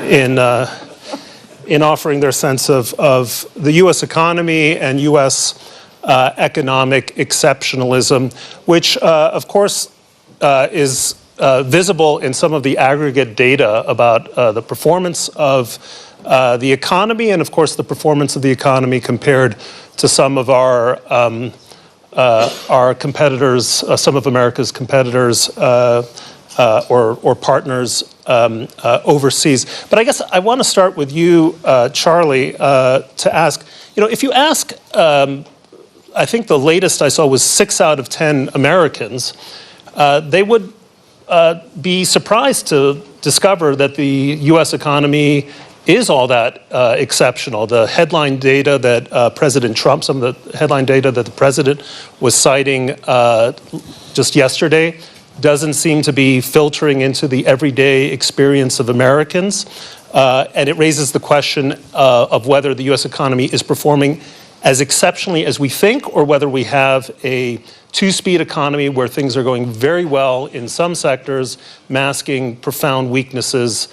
in offering their sense of the U.S. economy and U.S. Economic exceptionalism, which, of course, is visible in some of the aggregate data about the performance of the economy and, of course, the performance of the economy compared to some of our competitors, some of America's competitors or partners overseas. But I guess I want to start with you, Charlie, to ask, if you ask, I think the latest I saw was 6 out of 10 Americans, they would be surprised to discover that the U.S. economy is all that exceptional. The headline data that President Trump, some of the headline data that the president was citing just yesterday doesn't seem to be filtering into the everyday experience of Americans. And it raises the question of whether the U.S. economy is performing as exceptionally as we think, or whether we have a two-speed economy where things are going very well in some sectors, masking profound weaknesses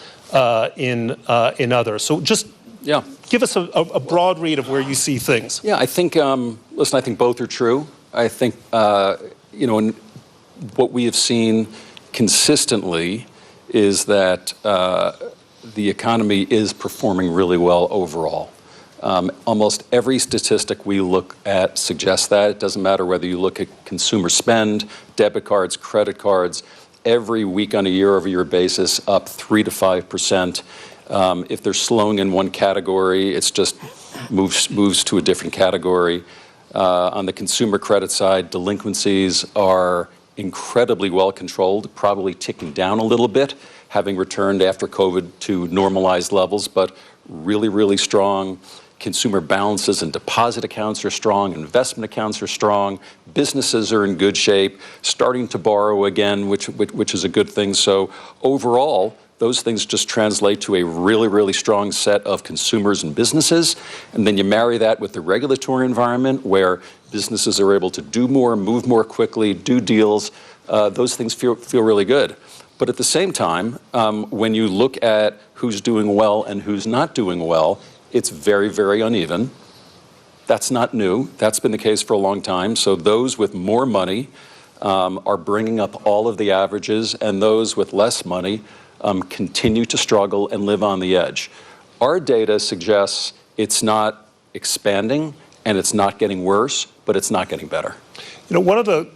in others. So just give us a broad read of where you see things. Yeah, I think, listen, I think both are true. I think, what we have seen consistently is that the economy is performing really well overall. Almost every statistic we look at suggests that. It doesn't matter whether you look at consumer spend, debit cards, credit cards, every week on a year-over-year basis up 3 to 5%. If they're slowing in one category, it's just moves to a different category. On the consumer credit side, delinquencies are incredibly well controlled, probably ticking down a little bit, having returned after COVID to normalized levels, but really, really strong. Consumer balances and deposit accounts are strong, investment accounts are strong, businesses are in good shape, starting to borrow again, which is a good thing. So overall, those things just translate to a really, really strong set of consumers and businesses. And then you marry that with the regulatory environment where businesses are able to do more, move more quickly, do deals. Those things feel really good. But at the same time, when you look at who's doing well and who's not doing well, it's very, very uneven. That's not new. That's been the case for a long time. So those with more money are bringing up all of the averages, and those with less money continue to struggle and live on the edge. Our data suggests it's not expanding and it's not getting worse, but it's not getting better. One of the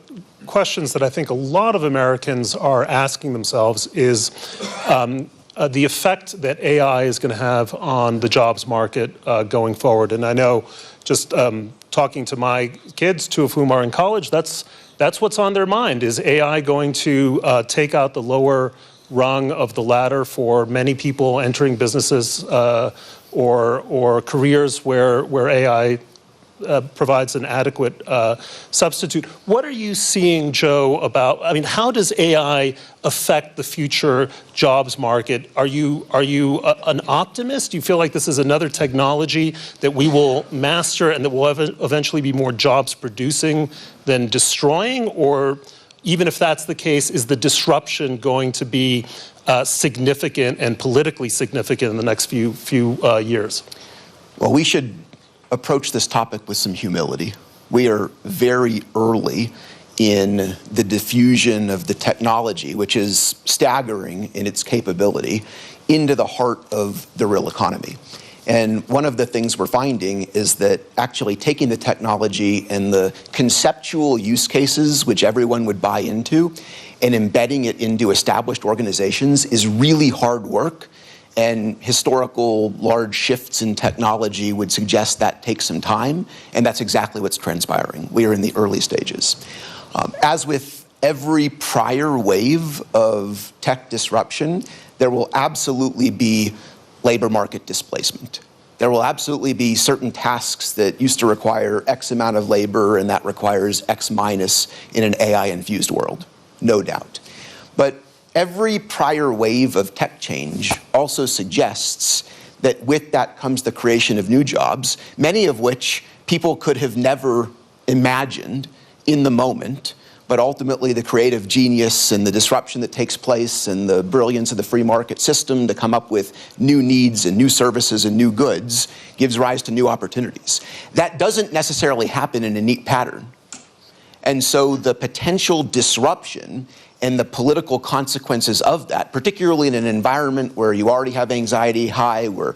questions that I think a lot of Americans are asking themselves is the effect that AI is going to have on the jobs market going forward. And I know just talking to my kids, 2 of whom are in college, that's what's on their mind. Is AI going to take out the lower rung of the ladder for many people entering businesses or careers where AI provides an adequate substitute? What are you seeing, Joe, how does AI affect the future jobs market? Are you an optimist? Do you feel like this is another technology that we will master and that will eventually be more jobs producing than destroying? Or even if that's the case, is the disruption going to be significant and politically significant in the next few years? Well, we should approach this topic with some humility. We are very early in the diffusion of the technology, which is staggering in its capability, into the heart of the real economy. And one of the things we're finding is that actually taking the technology and the conceptual use cases, which everyone would buy into, and embedding it into established organizations is really hard work. And historical large shifts in technology would suggest that takes some time, and that's exactly what's transpiring. We are in the early stages. As with every prior wave of tech disruption, there will absolutely be labor market displacement. There will absolutely be certain tasks that used to require X amount of labor, and that requires X minus in an AI-infused world, no doubt. But every prior wave of tech change also suggests that with that comes the creation of new jobs, many of which people could have never imagined in the moment, but ultimately the creative genius and the disruption that takes place and the brilliance of the free market system to come up with new needs and new services and new goods gives rise to new opportunities. That doesn't necessarily happen in a neat pattern. And so the potential disruption and the political consequences of that, particularly in an environment where you already have anxiety high, where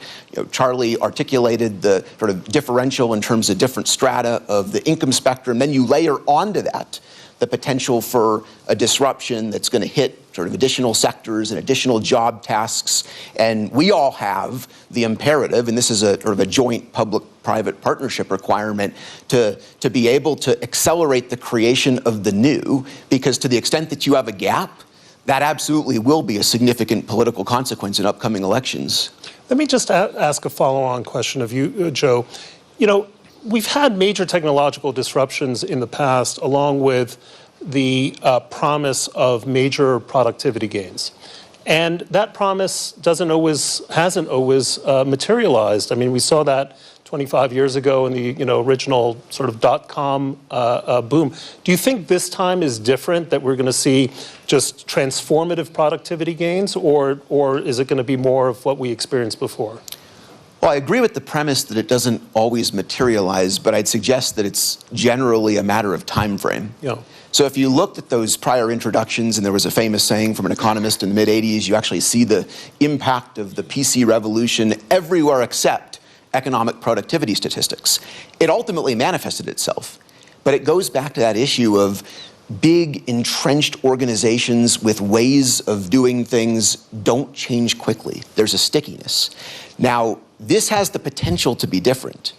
Charlie articulated the sort of differential in terms of different strata of the income spectrum, then you layer onto that the potential for a disruption that's going to hit sort of additional sectors and additional job tasks. And we all have the imperative, and this is a sort of a joint public-private partnership requirement, to be able to accelerate the creation of the new, because to the extent that you have a gap, that absolutely will be a significant political consequence in upcoming elections. Let me just ask a follow-on question of you, Joe. You know, we've had major technological disruptions in the past, along with the promise of major productivity gains. And that promise hasn't always materialized. I mean, we saw that 25 years ago in the original sort of dot-com boom. Do you think this time is different, that we're going to see just transformative productivity gains, or is it going to be more of what we experienced before? Well, I agree with the premise that it doesn't always materialize, but I'd suggest that it's generally a matter of time frame. Yeah. So if you looked at those prior introductions, and there was a famous saying from an economist in the mid-'80s, you actually see the impact of the PC revolution everywhere except economic productivity statistics. It ultimately manifested itself, but it goes back to that issue of big entrenched organizations with ways of doing things don't change quickly. There's a stickiness. Now, this has the potential to be different,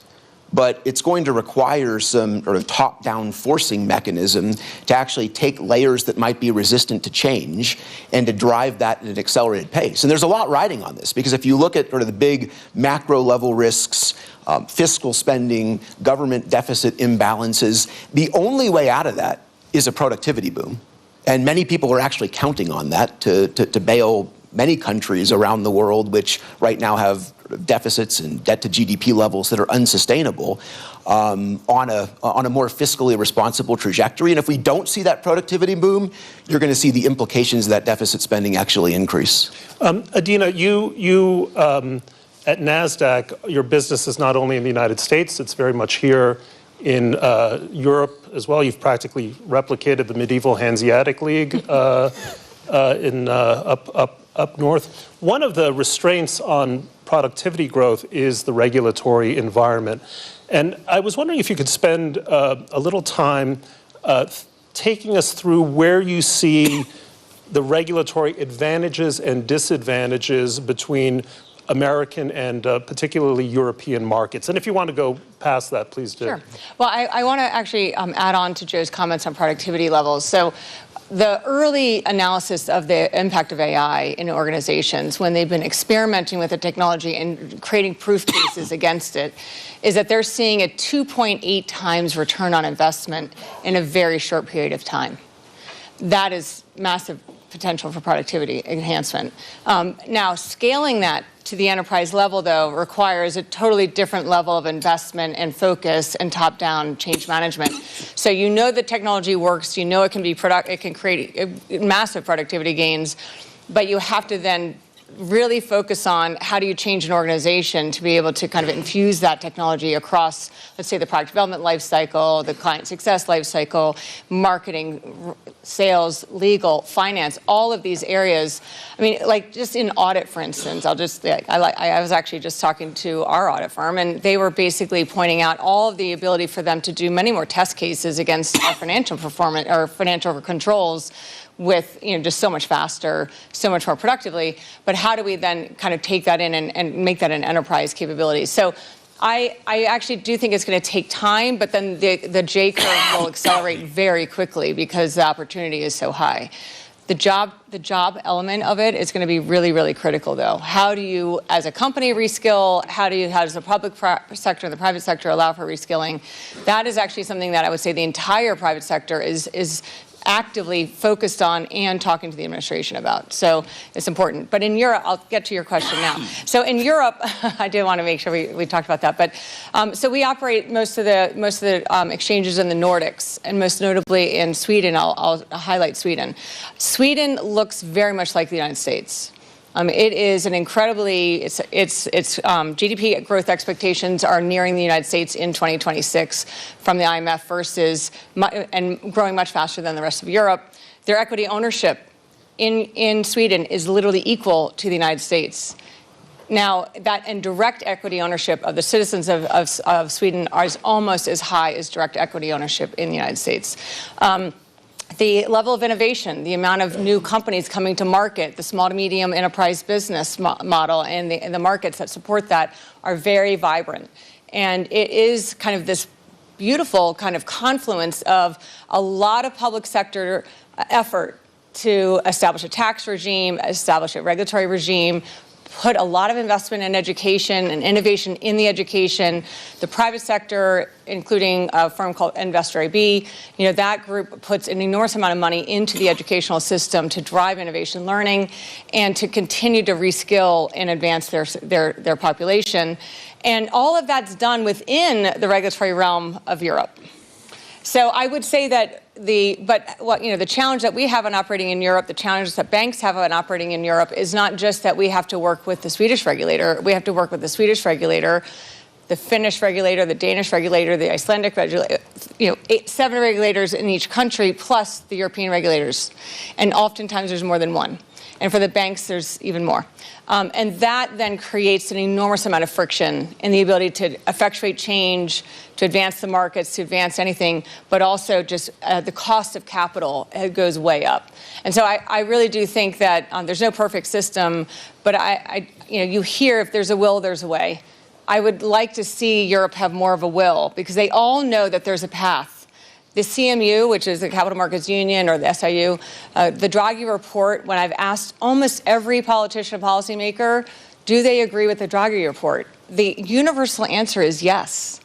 but it's going to require some sort of top-down forcing mechanism to actually take layers that might be resistant to change and to drive that at an accelerated pace. And there's a lot riding on this, because if you look at sort of the big macro-level risks, fiscal spending, government deficit imbalances, the only way out of that is a productivity boom. And many people are actually counting on that to bail many countries around the world, which right now have deficits and debt to GDP levels that are unsustainable, on a more fiscally responsible trajectory. And if we don't see that productivity boom, you're going to see the implications of that deficit spending actually increase. Adina, you at NASDAQ, your business is not only in the United States, it's very much here in Europe as well. You've practically replicated the medieval Hanseatic League up north. One of the restraints on productivity growth is the regulatory environment. And I was wondering if you could spend a little time taking us through where you see the regulatory advantages and disadvantages between American and particularly European markets. And if you want to go past that, please do. Sure. Well, I want to actually add on to Joe's comments on productivity levels. So the early analysis of the impact of AI in organizations, when they've been experimenting with the technology and creating proof cases against it, is that they're seeing a 2.8 times return on investment in a very short period of time. That is massive potential for productivity enhancement. Now, scaling that to the enterprise level, though, requires a totally different level of investment and focus and top-down change management. So you know the technology works, you know it can be it can create massive productivity gains, but you have to then really focus on how do you change an organization to be able to kind of infuse that technology across, let's say, the product development life cycle, the client success life cycle, marketing, sales, legal, finance, all of these areas. I mean, like just in audit, for instance, I was actually just talking to our audit firm, and they were basically pointing out all of the ability for them to do many more test cases against our financial performance or financial controls with just so much faster, so much more productively. But how do we then kind of take that in and make that an enterprise capability? So I actually do think it's going to take time, but then the J curve will accelerate very quickly because the opportunity is so high. The job element of it is going to be really, really critical, though. How do you, as a company, reskill? How does the public sector, the private sector, allow for reskilling? That is actually something that I would say the entire private sector is actively focused on and talking to the administration about. So it's important. But in Europe, I'll get to your question now. So in Europe, I did want to make sure we talked about that. But so we operate most of the exchanges in the Nordics, and most notably in Sweden. I'll highlight Sweden. Sweden looks very much like the United States. It is an incredibly, its GDP growth expectations are nearing the United States in 2026 from the IMF and growing much faster than the rest of Europe. Their equity ownership in Sweden is literally equal to the United States. Now, that and direct equity ownership of the citizens of Sweden is almost as high as direct equity ownership in the United States. The level of innovation, the amount of new companies coming to market, the small to medium enterprise business model and the markets that support that are very vibrant. And it is kind of this beautiful kind of confluence of a lot of public sector effort to establish a tax regime, establish a regulatory regime, put a lot of investment in education and innovation in the education. The private sector, including a firm called Investor AB, that group puts an enormous amount of money into the educational system to drive innovation learning and to continue to reskill and advance their population. And all of that's done within the regulatory realm of Europe. So I would say that the challenge that we have in operating in Europe, the challenge that banks have in operating in Europe is not just that we have to work with the Swedish regulator. We have to work with the Swedish regulator, the Finnish regulator, the Danish regulator, the Icelandic regulator, 7 regulators in each country, plus the European regulators. And oftentimes there's more than one. And for the banks, there's even more. And that then creates an enormous amount of friction in the ability to effectuate change, to advance the markets, to advance anything, but also just the cost of capital goes way up. And so I really do think that there's no perfect system, but you hear if there's a will, there's a way. I would like to see Europe have more of a will, because they all know that there's a path. The CMU, which is the Capital Markets Union, or the SIU, the Draghi report, when I've asked almost every politician and policymaker, do they agree with the Draghi report? The universal answer is yes.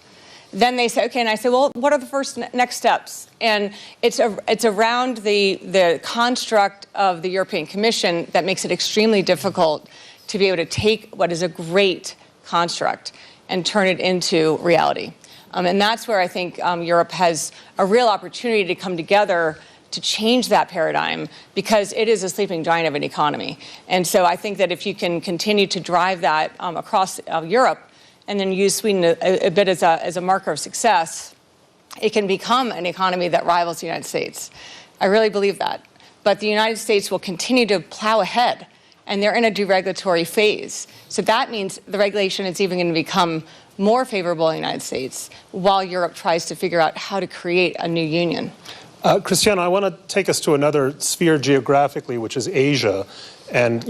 Then they say, okay, and I say, well, what are the next steps? And it's around the construct of the European Commission that makes it extremely difficult to be able to take what is a great construct and turn it into reality. And that's where I think Europe has a real opportunity to come together to change that paradigm, because it is a sleeping giant of an economy. And so I think that if you can continue to drive that across Europe and then use Sweden a bit as a marker of success, it can become an economy that rivals the United States. I really believe that. But the United States will continue to plow ahead, and they're in a deregulatory phase. So that means the regulation is even going to become more favorable in the United States, while Europe tries to figure out how to create a new union. Christiana, I want to take us to another sphere geographically, which is Asia. And,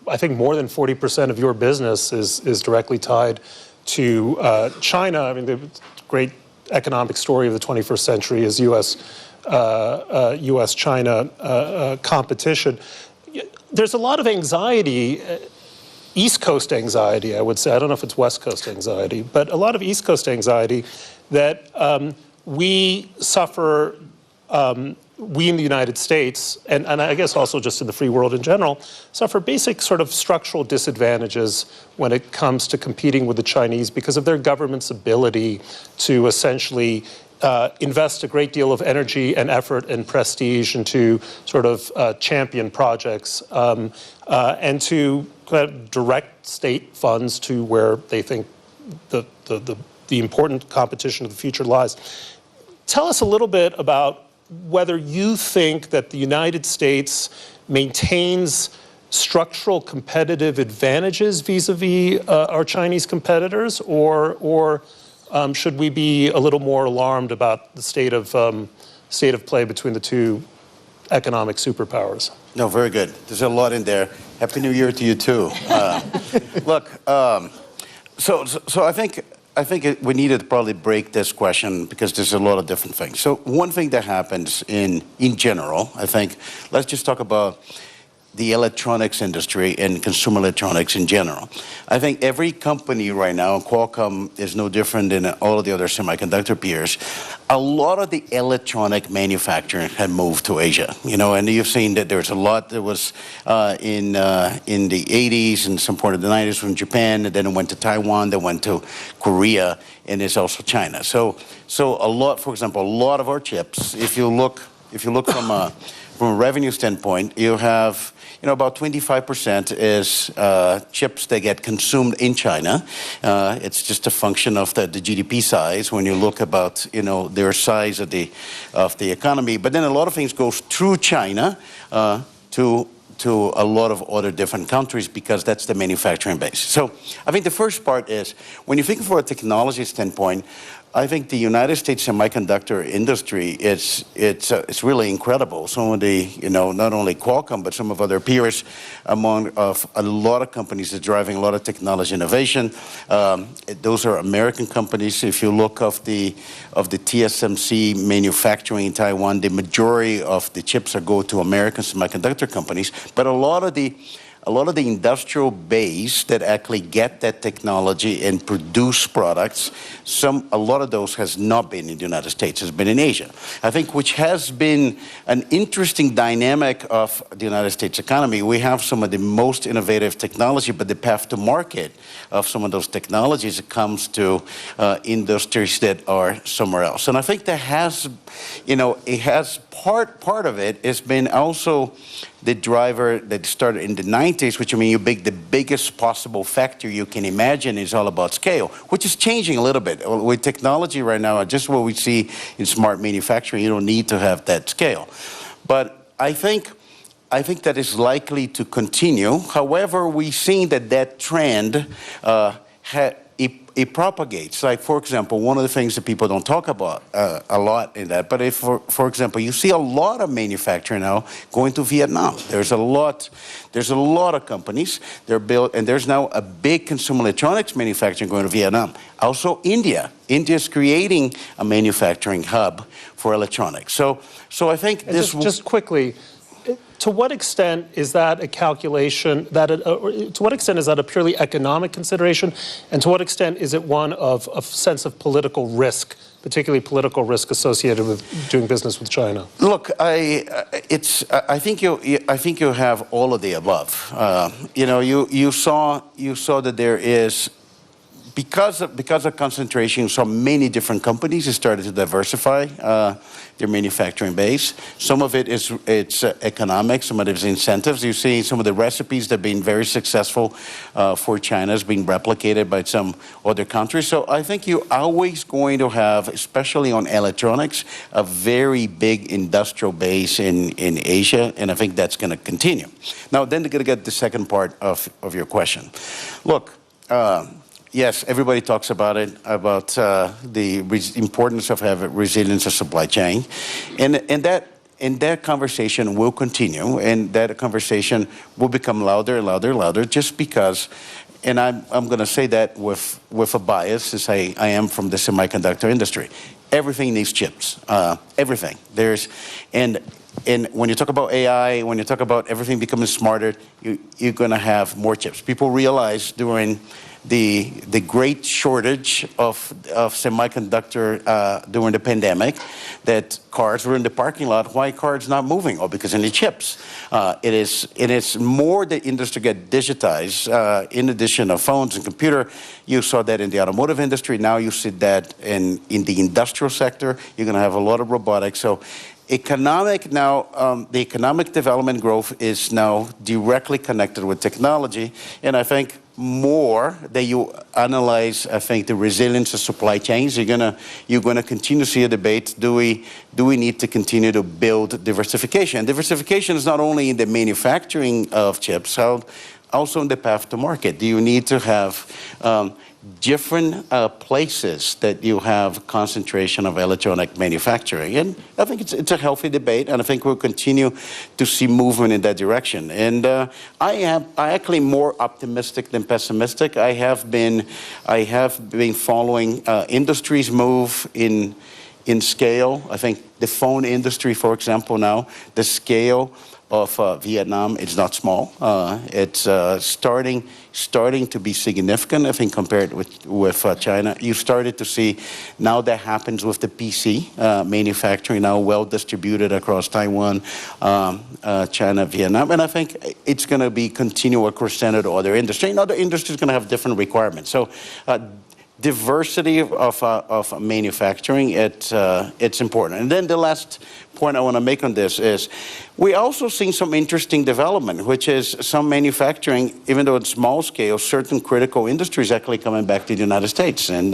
I think more than 40% of your business is directly tied to China. I mean, the great economic story of the 21st century is U.S.-China competition. There's a lot of anxiety, East Coast anxiety, I would say. I don't know if it's West Coast anxiety, but a lot of East Coast anxiety that we suffer, we in the United States, and I guess also just in the free world in general, suffer basic sort of structural disadvantages when it comes to competing with the Chinese because of their government's ability to essentially invest a great deal of energy and effort and prestige into sort of champion projects and to direct state funds to where they think the important competition of the future lies. Tell us a little bit about whether you think that the United States maintains structural competitive advantages vis-a-vis our Chinese competitors, or should we be a little more alarmed about the state of play between the two economic superpowers? No, very good. There's a lot in there. Happy New Year to you too. Look, so I think we need to probably break this question because there's a lot of different things. So one thing that happens in general, I think, let's just talk about the electronics industry and consumer electronics in general. I think every company right now, and Qualcomm is no different than all of the other semiconductor peers, a lot of the electronic manufacturing had moved to Asia. And you've seen that there's a lot that was in the 80s and some part of the 90s from Japan, and then it went to Taiwan, then went to Korea, and it's also China. So a lot, for example, a lot of our chips, if you look from a revenue standpoint, you have about 25% is chips that get consumed in China. It's just a function of the GDP size when you look about their size of the economy. But then a lot of things goes through China to a lot of other different countries because that's the manufacturing base. So I think the first part is when you think from a technology standpoint, I think the United States semiconductor industry, it's really incredible. Some of the, not only Qualcomm, but some of other peers among of a lot of companies that are driving a lot of technology innovation. Those are American companies. If you look of the TSMC manufacturing in Taiwan, the majority of the chips go to American semiconductor companies. But a lot of the industrial base that actually get that technology and produce products, a lot of those has not been in the United States, has been in Asia. I think which has been an interesting dynamic of the United States economy. We have some of the most innovative technology, but the path to market of some of those technologies comes to industries that are somewhere else. And I think that has, it has part of it has been also the driver that started in the 90s, which you make the biggest possible factory you can imagine is all about scale, which is changing a little bit. With technology right now, just what we see in smart manufacturing, you don't need to have that scale. But I think that is likely to continue. However, we've seen that trend it propagates. Like, for example, one of the things that people don't talk about a lot in that, but if, for example, you see a lot of manufacturing now going to Vietnam. There's a lot of companies, they're built, and there's now a big consumer electronics manufacturing going to Vietnam. Also, India. India is creating a manufacturing hub for electronics. So I think and this... Just quickly, to what extent is that a calculation, to what extent is that a purely economic consideration, and to what extent is it one of a sense of political risk, particularly political risk associated with doing business with China? Look, I think you have all of the above. You saw that there is. Because of concentration, so many different companies have started to diversify their manufacturing base. Some of it's economic, some of it is incentives. You see some of the recipes that have been very successful for China is being replicated by some other countries. So I think you're always going to have, especially on electronics, a very big industrial base in Asia, and I think that's going to continue. Now, then to get the second part of your question. Look, yes, everybody talks about it, about the importance of having resilience of supply chain. And that conversation will continue, and that conversation will become louder and louder and louder just because, and I'm going to say that with a bias, as I am from the semiconductor industry. Everything needs chips, everything. And when you talk about AI, when you talk about everything becoming smarter, you're going to have more chips. People realize during the great shortage of semiconductor during the pandemic that cars were in the parking lot. Why cars not moving? Oh, because of the chips. It is more the industry get digitized. In addition of phones and computer, you saw that in the automotive industry. Now you see that in the industrial sector. You're going to have a lot of robotics. So the economic development growth is now directly connected with technology, and I think more that you analyze, I think, the resilience of supply chains, you're gonna continue to see a debate. Do we need to continue to build diversification? And diversification is not only in the manufacturing of chips, also in the path to market. Do you need to have different places that you have concentration of electronic manufacturing? And I think it's a healthy debate, and I think we'll continue to see movement in that direction. And I actually more optimistic than pessimistic. I have been following industries move in scale. I think the phone industry, for example, now the scale of Vietnam. It's not small. It's starting to be significant, I think, compared with China. You started to see now that happens with the PC manufacturing, now well distributed across Taiwan, China, Vietnam. And I think it's going to be continual crescendo to other industries. And other industries are going to have different requirements. So diversity of manufacturing, it's important. And then the last point I want to make on this is we also seen some interesting development, which is some manufacturing, even though it's small scale, certain critical industries actually coming back to the United States. And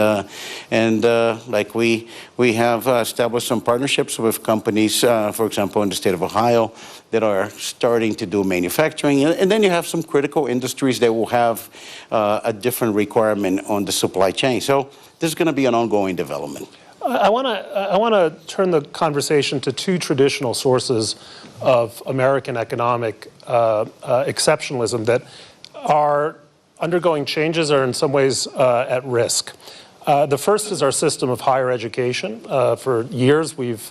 like we have established some partnerships with companies, for example, in the state of Ohio, that are starting to do manufacturing. And then you have some critical industries that will have a different requirement on the supply chain. So this is going to be an ongoing development. I want to turn the conversation to two traditional sources of American economic exceptionalism that are undergoing changes or in some ways at risk. The first is our system of higher education. For years, we've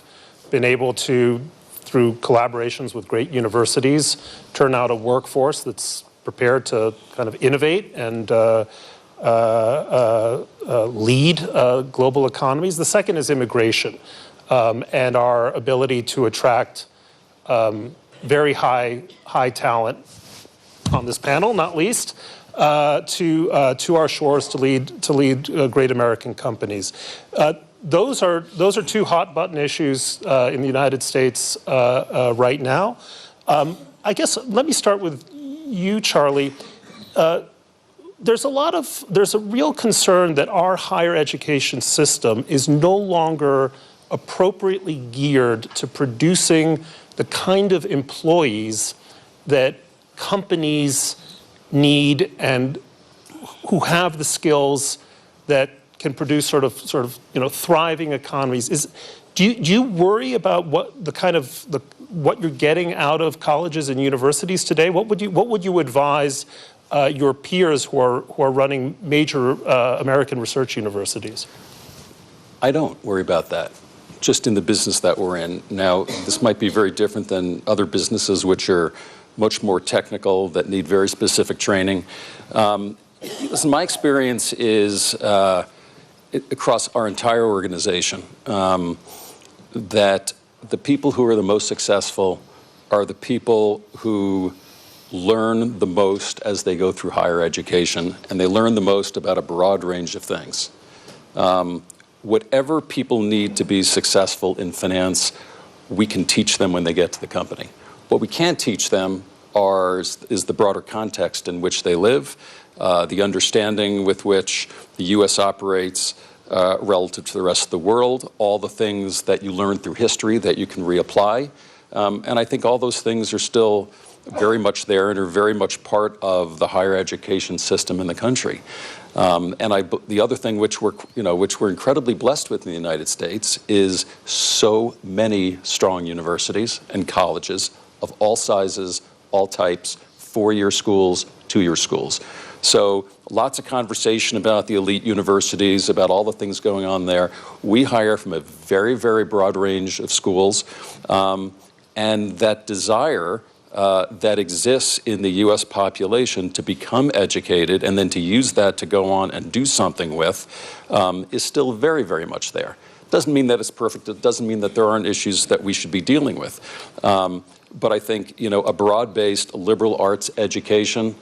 been able to, through collaborations with great universities, turn out a workforce that's prepared to kind of innovate and lead global economies. The second is immigration and our ability to attract very high talent on this panel, not least, to our shores to lead great American companies. Those are two hot button issues in the United States right now. I guess let me start with you, Charlie. There's a real concern that our higher education system is no longer appropriately geared to producing the kind of employees that companies need and who have the skills that can produce sort of thriving economies. Do you worry about what you're getting out of colleges and universities today? What would you advise your peers who are running major American research universities? I don't worry about that, just in the business that we're in. Now, this might be very different than other businesses which are much more technical, that need very specific training. Listen, my experience is across our entire organization that the people who are the most successful are the people who learn the most as they go through higher education, and they learn the most about a broad range of things. Whatever people need to be successful in finance, we can teach them when they get to the company. What we can't teach them is the broader context in which they live, the understanding with which the U.S. operates relative to the rest of the world, all the things that you learn through history that you can reapply. And I think all those things are still very much there and are very much part of the higher education system in the country. The other thing which we're incredibly blessed with in the United States is so many strong universities and colleges of all sizes, all types, 4-year schools, 2-year schools. So lots of conversation about the elite universities, about all the things going on there. We hire from a very, very broad range of schools, and that desire that exists in the U.S. population to become educated and then to use that to go on and do something with is still very, very much there. Doesn't mean that it's perfect. It doesn't mean that there aren't issues that we should be dealing with. But I think, a broad-based liberal arts education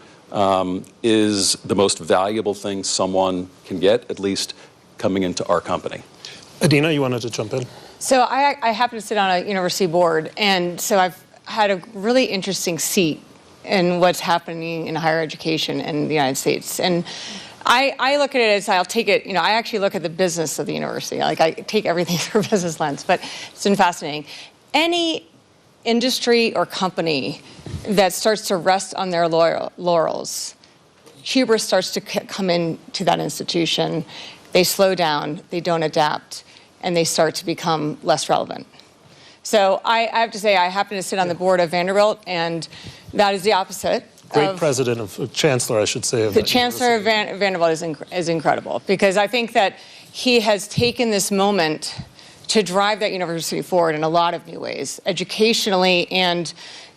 is the most valuable thing someone can get, at least coming into our company. Adina, you wanted to jump in? So I happen to sit on a university board, and so I've had a really interesting seat in what's happening in higher education in the United States. And I look at it as, I'll take it, I actually look at the business of the university. Like, I take everything through a business lens, but it's been fascinating. Any industry or company that starts to rest on their laurels, hubris starts to come into that institution. They slow down, they don't adapt, and they start to become less relevant. So I have to say, I happen to sit on the board of Vanderbilt, and that is the opposite. Great president of chancellor, I should say. The chancellor of Vanderbilt is incredible, because I think that he has taken this moment to drive that university forward in a lot of new ways, educationally and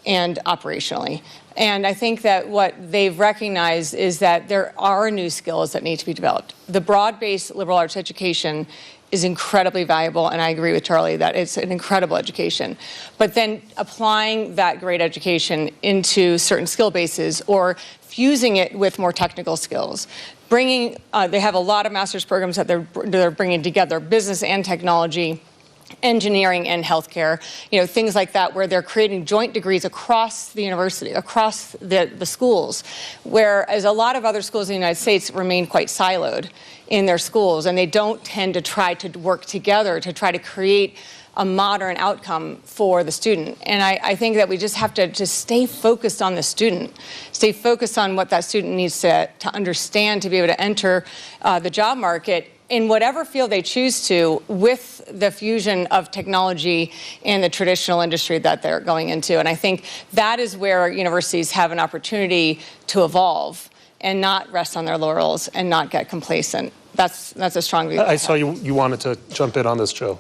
and operationally. And I think that what they've recognized is that there are new skills that need to be developed. The broad-based liberal arts education is incredibly valuable, and I agree with Charlie that it's an incredible education. But then applying that great education into certain skill bases or fusing it with more technical skills. They have a lot of master's programs that they're bringing together, business and technology, engineering and healthcare, things like that, where they're creating joint degrees across the university, across the schools, whereas a lot of other schools in the United States remain quite siloed in their schools, and they don't tend to try to work together to try to create a modern outcome for the student. And I think that we just have to just stay focused on the student, stay focused on what that student needs to understand to be able to enter the job market in whatever field they choose to, with the fusion of technology and the traditional industry that they're going into. And I think that is where universities have an opportunity to evolve and not rest on their laurels and not get complacent. That's a strong view. I saw you wanted to jump in on this, Joe.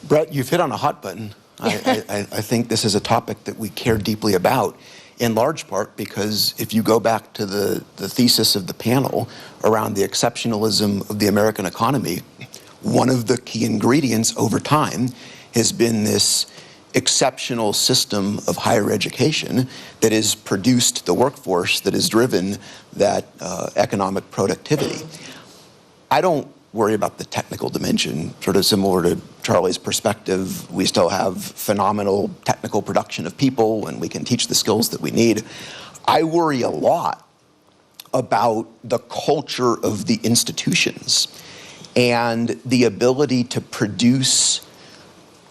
Brett, you've hit on a hot button. I think this is a topic that we care deeply about, in large part because if you go back to the thesis of the panel around the exceptionalism of the American economy, one of the key ingredients over time has been this exceptional system of higher education that has produced the workforce that has driven that economic productivity. I don't worry about the technical dimension, sort of similar to Charlie's perspective. We still have phenomenal technical production of people, and we can teach the skills that we need. I worry a lot about the culture of the institutions and the ability to produce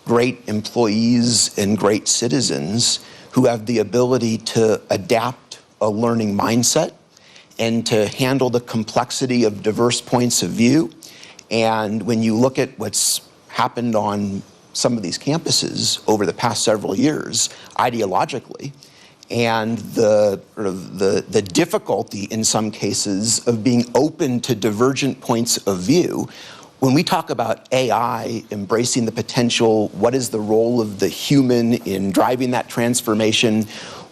great employees and great citizens who have the ability to adapt a learning mindset and to handle the complexity of diverse points of view. And when you look at what's happened on some of these campuses over the past several years, ideologically, and the difficulty in some cases of being open to divergent points of view, when we talk about AI embracing the potential, what is the role of the human in driving that transformation?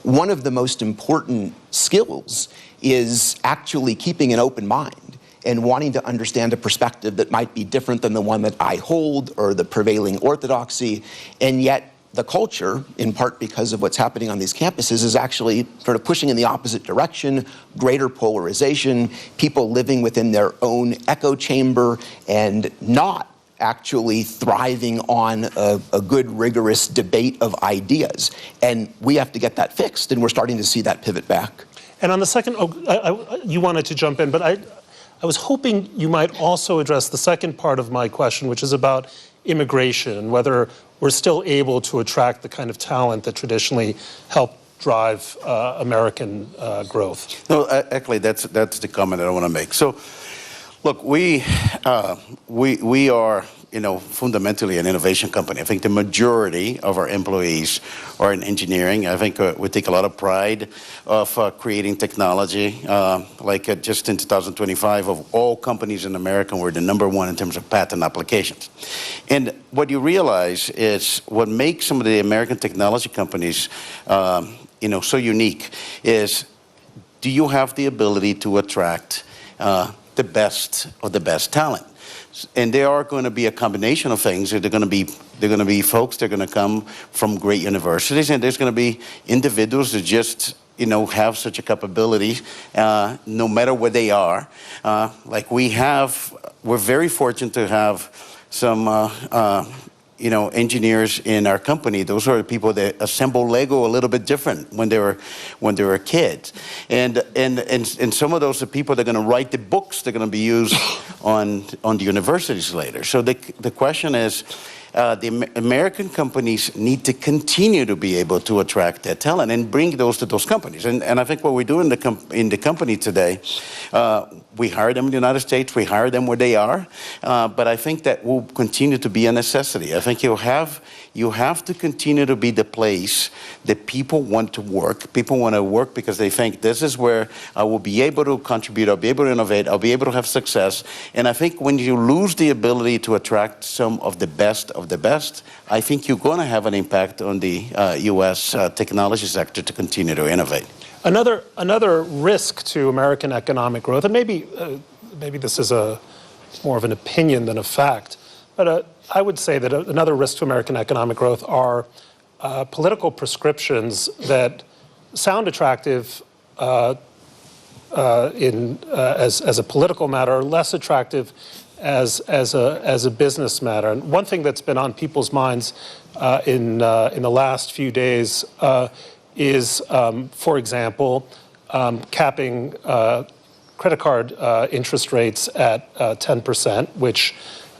One of the most important skills is actually keeping an open mind and wanting to understand a perspective that might be different than the one that I hold or the prevailing orthodoxy. And yet the culture, in part because of what's happening on these campuses, is actually sort of pushing in the opposite direction, greater polarization, people living within their own echo chamber and not actually thriving on a good, rigorous debate of ideas. And we have to get that fixed, and we're starting to see that pivot back. And on the second, you wanted to jump in, but I was hoping you might also address the second part of my question, which is about immigration and whether we're still able to attract the kind of talent that traditionally helped drive American growth. No, actually, that's the comment that I want to make. So, look, we are, fundamentally an innovation company. I think the majority of our employees are in engineering. I think we take a lot of pride of creating technology. Just in 2025, of all companies in America, we're the #1 in terms of patent applications. And what you realize is what makes some of the American technology companies, so unique is, do you have the ability to attract the best of the best talent? And there are going to be a combination of things. They're going to be folks that are going to come from great universities, and there's going to be individuals that just have such a capability, no matter where they are. We're very fortunate to have some engineers in our company. Those are the people that assemble Lego a little bit different when they were kids, and some of those are people that are going to write the books that are going to be used on the universities later. So the question is, the American companies need to continue to be able to attract that talent and bring those to those companies. And I think what we do in the company today, we hire them in the United States, we hire them where they are, but I think that will continue to be a necessity. I think you have to continue to be the place that people want to work. People want to work because they think this is where I will be able to contribute, I'll be able to innovate, I'll be able to have success. And I think when you lose the ability to attract some of the best of of the best, I think you're going to have an impact on the U.S. Technology sector to continue to innovate. Another risk to American economic growth, and maybe this is more of an opinion than a fact, but I would say that another risk to American economic growth are political prescriptions that sound attractive as a political matter, are less attractive as a business matter. And one thing that's been on people's minds in the last few days is, for example, capping credit card interest rates at 10%, which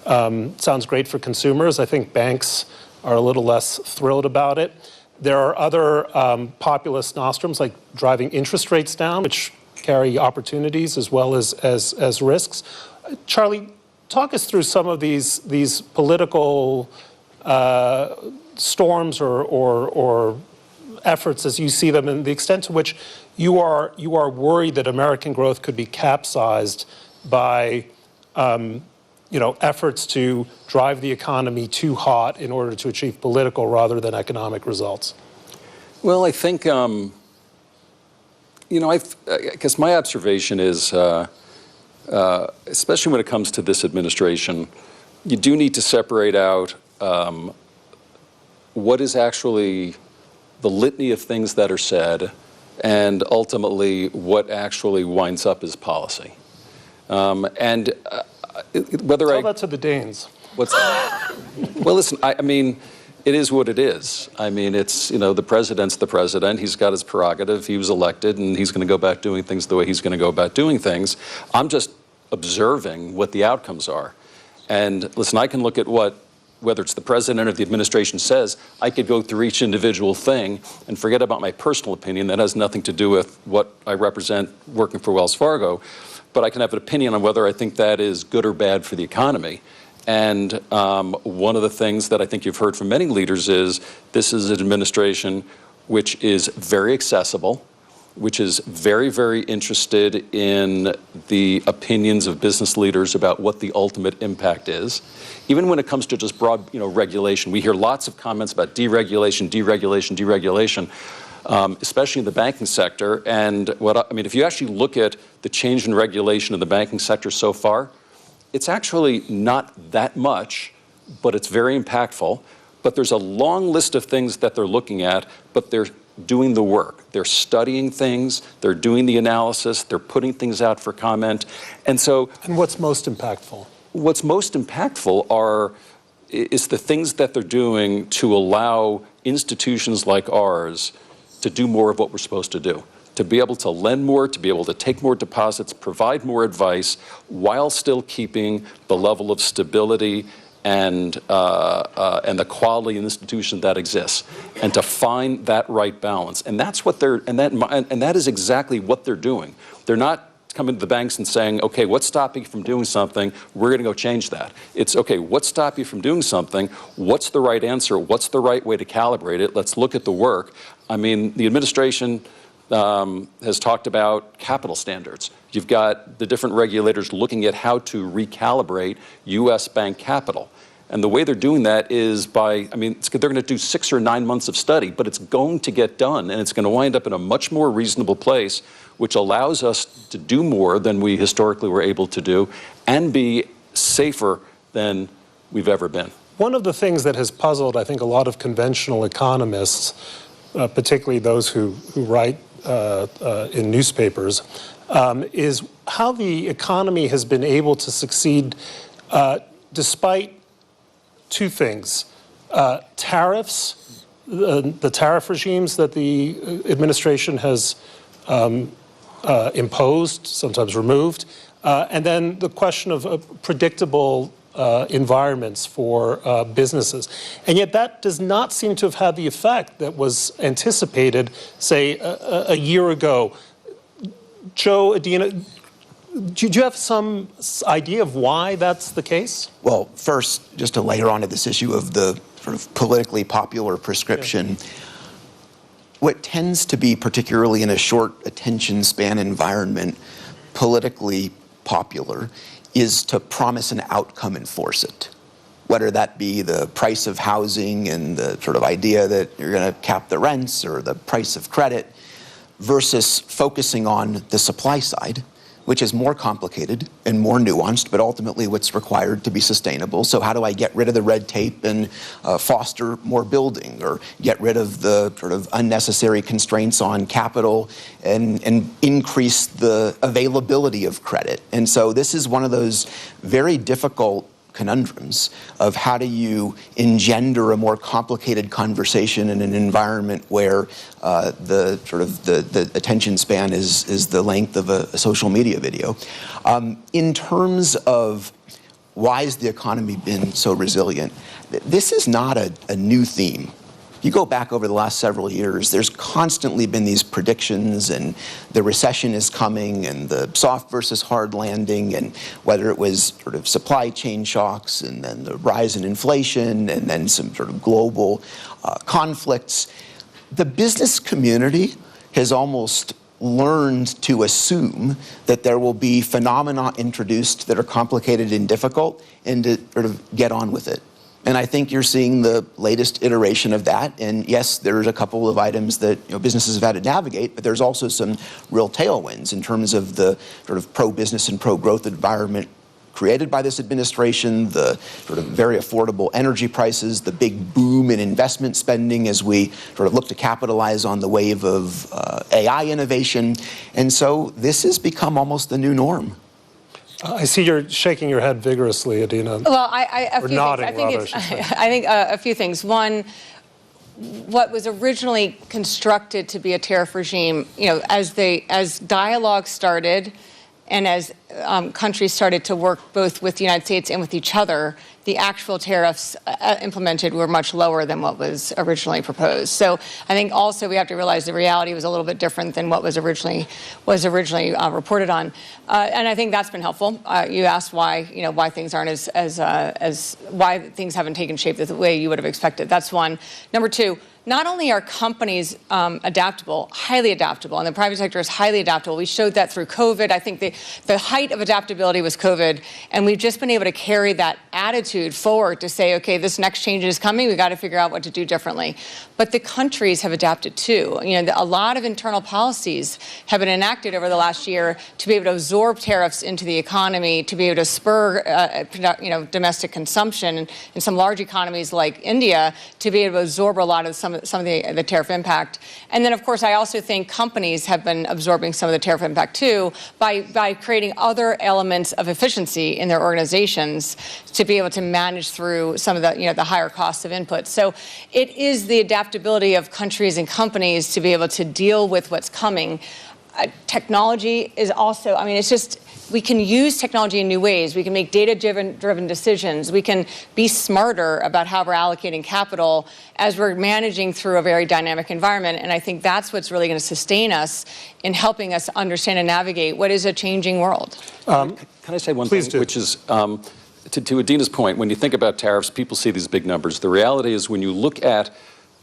sounds great for consumers. I think banks are a little less thrilled about it. There are other populist nostrums like driving interest rates down, which carry opportunities as well as risks. Charlie, talk us through some of these political storms or efforts as you see them, and the extent to which you are worried that American growth could be capsized by efforts to drive the economy too hot in order to achieve political rather than economic results. Well, I think, I guess my observation is, especially when it comes to this administration, you do need to separate out what is actually the litany of things that are said and ultimately what actually winds up as policy. Tell that to the Danes. Well, listen, I mean, it is what it is. I mean, it's, the president's the president. He's got his prerogative. He was elected, and he's going to go about doing things the way he's going to go about doing things. I'm just observing what the outcomes are. And listen, I can look at whether it's the president or the administration says, I could go through each individual thing and forget about my personal opinion. That has nothing to do with what I represent working for Wells Fargo. But I can have an opinion on whether I think that is good or bad for the economy. And one of the things that I think you've heard from many leaders is this is an administration which is very accessible, which is very, very interested in the opinions of business leaders about what the ultimate impact is. Even when it comes to just broad, regulation, we hear lots of comments about deregulation, deregulation, deregulation. Especially in the banking sector. And if you actually look at the change in regulation in the banking sector so far, it's actually not that much, but it's very impactful. But there's a long list of things that they're looking at, but they're doing the work. They're studying things, they're doing the analysis, they're putting things out for comment. And what's most impactful? What's most impactful is the things that they're doing to allow institutions like ours to do more of what we're supposed to do, to be able to lend more, to be able to take more deposits, provide more advice, while still keeping the level of stability and the quality of the institution that exists, and to find that right balance. And that's what that is exactly what they're doing. They're not coming to the banks and saying, okay, what's stopping you from doing something? We're going to go change that. It's, okay, what's stopping you from doing something? What's the right answer? What's the right way to calibrate it? Let's look at the work. I mean, the administration has talked about capital standards. You've got the different regulators looking at how to recalibrate U.S. bank capital. And the way they're doing that is they're going to do 6 or 9 months of study, but it's going to get done, and it's going to wind up in a much more reasonable place, which allows us to do more than we historically were able to do and be safer than we've ever been. One of the things that has puzzled, I think, a lot of conventional economists, particularly those who write in newspapers, is how the economy has been able to succeed despite two things. Tariffs, the tariff regimes that the administration has imposed, sometimes removed, and then the question of predictable environments for businesses. And yet that does not seem to have had the effect that was anticipated, say, a year ago. Joe, Adina, do you have some idea of why that's the case? Well, first, just to layer onto this issue of the sort of politically popular prescription, yeah. What tends to be, particularly in a short attention span environment, politically popular is to promise an outcome and force it. whether that be the price of housing and the sort of idea that you're going to cap the rents or the price of credit, versus focusing on the supply side, which is more complicated and more nuanced, but ultimately what's required to be sustainable. So how do I get rid of the red tape and foster more building, or get rid of the sort of unnecessary constraints on capital and increase the availability of credit? And so this is one of those very difficult conundrums of how do you engender a more complicated conversation in an environment where the attention span is the length of a social media video. In terms of why has the economy been so resilient, this is not a new theme. You go back over the last several years, there's constantly been these predictions, and the recession is coming, and the soft versus hard landing, and whether it was sort of supply chain shocks, and then the rise in inflation, and then some sort of global conflicts. The business community has almost learned to assume that there will be phenomena introduced that are complicated and difficult, and to sort of get on with it. And I think you're seeing the latest iteration of that. And yes, there's a couple of items that businesses have had to navigate, but there's also some real tailwinds in terms of the sort of pro-business and pro-growth environment created by this administration, the sort of very affordable energy prices, the big boom in investment spending as we sort of look to capitalize on the wave of AI innovation. And so this has become almost the new norm. I see you're shaking your head vigorously, Adina. Well, a few nodding, things. rather, I think a few things. One, what was originally constructed to be a tariff regime, as dialogue started, and as countries started to work both with the United States and with each other, the actual tariffs implemented were much lower than what was originally proposed. So I think also we have to realize the reality was a little bit different than what was originally reported on, and I think that's been helpful. You asked why things aren't why things haven't taken shape the way you would have expected. That's one. Number two. Not only are companies adaptable, highly adaptable, and the private sector is highly adaptable. We showed that through COVID. I think the height of adaptability was COVID, and we've just been able to carry that attitude forward to say, okay, this next change is coming. We've got to figure out what to do differently. But the countries have adapted too. A lot of internal policies have been enacted over the last year to be able to absorb tariffs into the economy, to be able to spur domestic consumption in some large economies like India, to be able to absorb a lot of some of the tariff impact. And then, of course, I also think companies have been absorbing some of the tariff impact, too, by creating other elements of efficiency in their organizations to be able to manage through some of the higher costs of inputs. So it is the adaptability of countries and companies to be able to deal with what's coming. Technology is also, it's just, we can use technology in new ways. We can make data-driven decisions. We can be smarter about how we're allocating capital as we're managing through a very dynamic environment. And I think that's what's really going to sustain us in helping us understand and navigate what is a changing world. Can I say one thing, which is, to Adina's point, when you think about tariffs, people see these big numbers. The reality is when you look at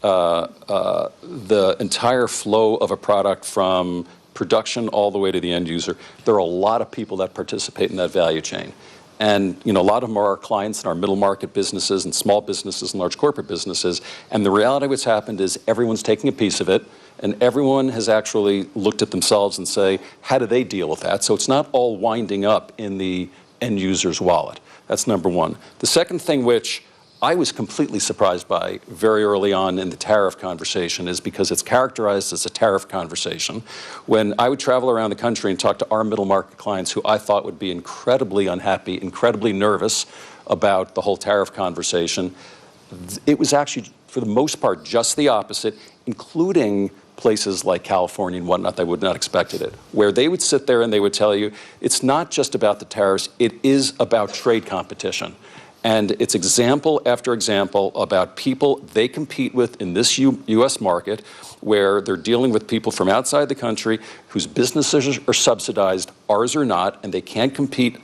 the entire flow of a product from production all the way to the end user, there are a lot of people that participate in that value chain. And a lot of them are our clients in our middle market businesses and small businesses and large corporate businesses. And the reality of what's happened is everyone's taking a piece of it, and everyone has actually looked at themselves and say, how do they deal with that? So it's not all winding up in the end user's wallet. That's number one. The second thing, which I was completely surprised by very early on in the tariff conversation, is because it's characterized as a tariff conversation. When I would travel around the country and talk to our middle market clients who I thought would be incredibly unhappy, incredibly nervous about the whole tariff conversation, it was actually, for the most part, just the opposite, including places like California and whatnot that would not expected it, where they would sit there and they would tell you, it's not just about the tariffs, it is about trade competition. And it's example after example about people they compete with in this U.S. market, where they're dealing with people from outside the country whose businesses are subsidized, ours are not, and they can't compete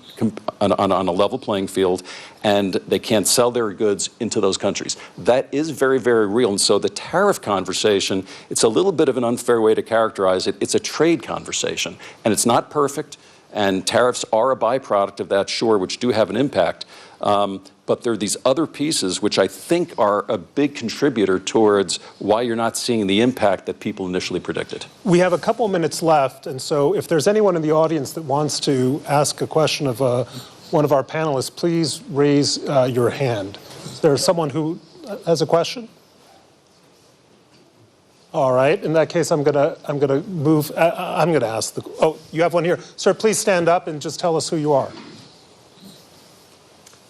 on a level playing field, and they can't sell their goods into those countries. That is very, very real. And so the tariff conversation, it's a little bit of an unfair way to characterize it. It's a trade conversation, and it's not perfect. And tariffs are a byproduct of that, sure, which do have an impact. But there are these other pieces which I think are a big contributor towards why you're not seeing the impact that people initially predicted. We have a couple minutes left, and so if there's anyone in the audience that wants to ask a question of one of our panelists, please raise your hand. Is there someone who has a question? All right. In that case, I'm gonna move. I'm gonna ask the. Oh, you have one here, sir. Please stand up and just tell us who you are.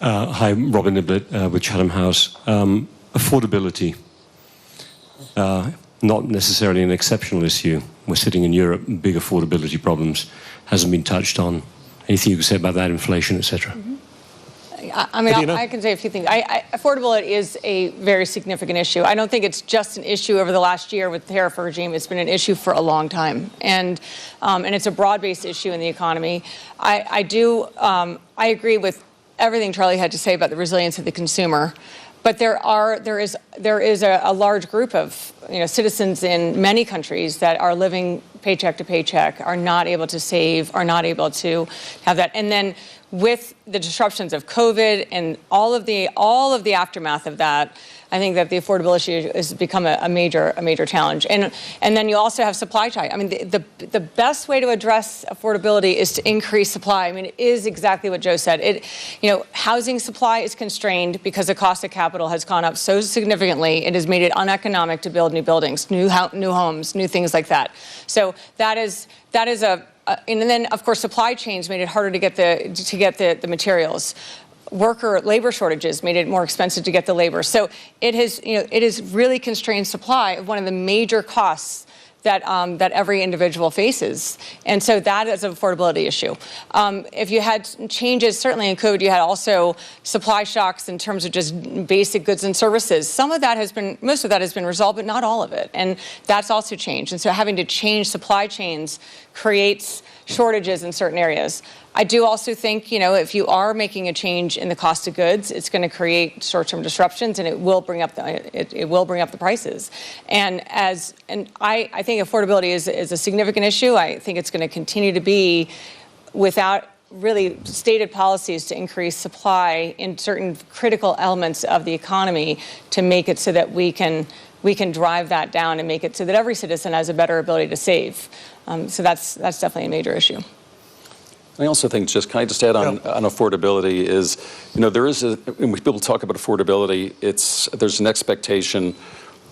Hi, Robin Niblett with Chatham House. Affordability, not necessarily an exceptional issue. We're sitting in Europe, big affordability problems, hasn't been touched on. Anything you can say about that, inflation, etc.? I mean, I can say a few things. Affordability is a very significant issue. I don't think it's just an issue over the last year with the tariff regime. It's been an issue for a long time, and it's a broad-based issue in the economy. I agree with everything Charlie had to say about the resilience of the consumer, but there is a large group of citizens in many countries that are living paycheck to paycheck, are not able to save, are not able to have that, and then with the disruptions of COVID and all of the aftermath of that, I think that the affordability issue has become a major challenge. And then you also have supply chain. I mean, the best way to address affordability is to increase supply. I mean, it is exactly what Joe said. Housing supply is constrained because the cost of capital has gone up so significantly. It has made it uneconomic to build new buildings, new homes, new things like that. So that is and then, of course, supply chains made it harder to get the materials. Labor shortages made it more expensive to get the labor. So it has really constrained supply of one of the major costs that every individual faces. And so that is an affordability issue. If you had changes, certainly in COVID, you had also supply shocks in terms of just basic goods and services. Most of that has been resolved, but not all of it. And that's also changed. And so having to change supply chains creates shortages in certain areas. I do also think, if you are making a change in the cost of goods, it's going to create short-term disruptions, and it will bring up the prices. And I think affordability is a significant issue. I think it's going to continue to be without really stated policies to increase supply in certain critical elements of the economy to make it so that we can drive that down and make it so that every citizen has a better ability to save. So that's definitely a major issue. I also think, can I just add on affordability is, when people talk about affordability, there's an expectation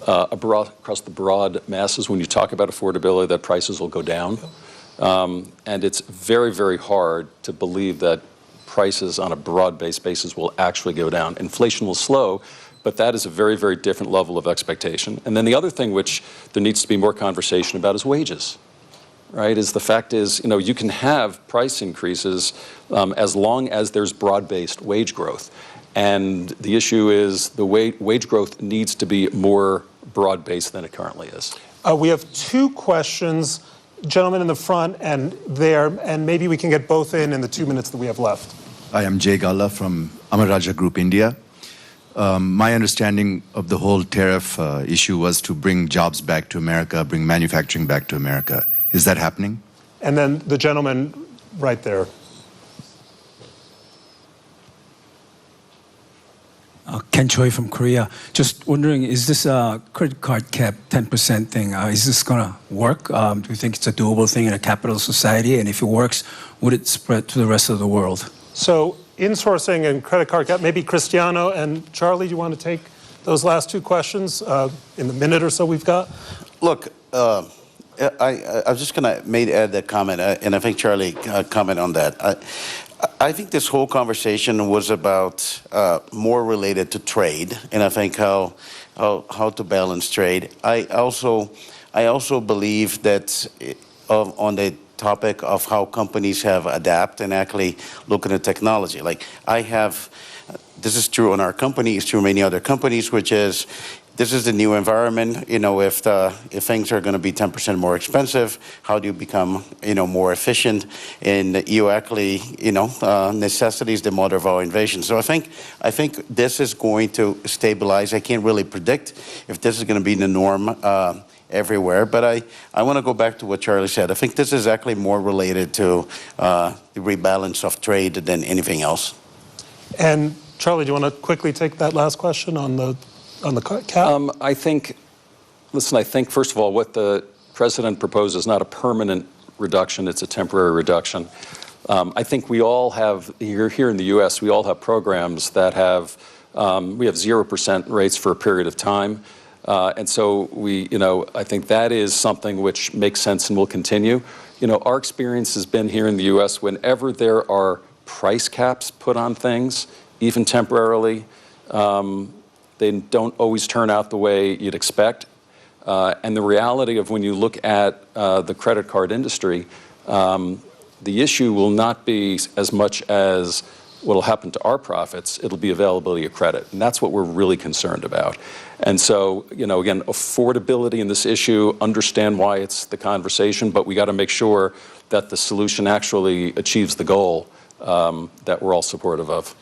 across the broad masses when you talk about affordability that prices will go down. And it's very, very hard to believe that prices on a broad-based basis will actually go down. Inflation will slow, but that is a very, very different level of expectation. And then the other thing which there needs to be more conversation about is wages. Right, the fact is, you can have price increases as long as there's broad-based wage growth. And the issue is the wage growth needs to be more broad-based than it currently is. We have two questions, gentlemen in the front and there, and maybe we can get both in the 2 minutes that we have left. I am Jay Galla from Amaraja Group, India. My understanding of the whole tariff issue was to bring jobs back to America, bring manufacturing back to America. Is that happening? And then the gentleman right there. Ken Choi from Korea. Just wondering, is this a credit card cap 10% thing? Is this going to work? Do you think it's a doable thing in a capital society? And if it works, would it spread to the rest of the world? So insourcing and credit card cap, maybe Cristiano and Charlie, do you want to take those last two questions in the minute or so we've got? Look, I was just going to add that comment, and I think Charlie comment on that. I think this whole conversation was about more related to trade, and I think how to balance trade. I also believe that on the topic of how companies have adapted and actually look at the technology. Like this is true in our company, it's true in many other companies, which is, this is the new environment. If things are going to be 10% more expensive, how do you become, more efficient? And you actually, necessity is the mother of all innovation. So I think this is going to stabilize. I can't really predict if this is going to be the norm everywhere, but I want to go back to what Charlie said. I think this is actually more related to the rebalance of trade than anything else. And Charlie, do you want to quickly take that last question on the cap? I think first of all, what the president proposed is not a permanent reduction, it's a temporary reduction. I think we all have, here in the U.S., we all have programs that have, we have 0% rates for a period of time. And so I think that is something which makes sense and will continue. Our experience has been here in the U.S., whenever there are price caps put on things, even temporarily, they don't always turn out the way you'd expect. And the reality of when you look at the credit card industry, the issue will not be as much as what will happen to our profits, it'll be availability of credit. And that's what we're really concerned about. And so, again, affordability in this issue, understand why it's the conversation, but we got to make sure that the solution actually achieves the goal that we're all supportive of.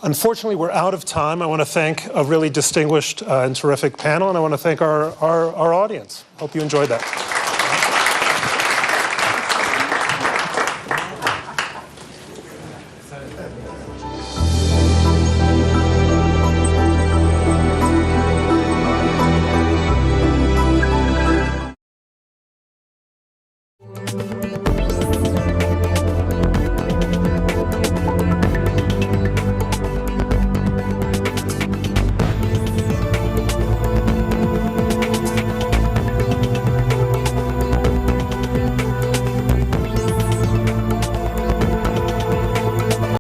Unfortunately, we're out of time. I want to thank a really distinguished and terrific panel, and I want to thank our audience. Hope you enjoyed that.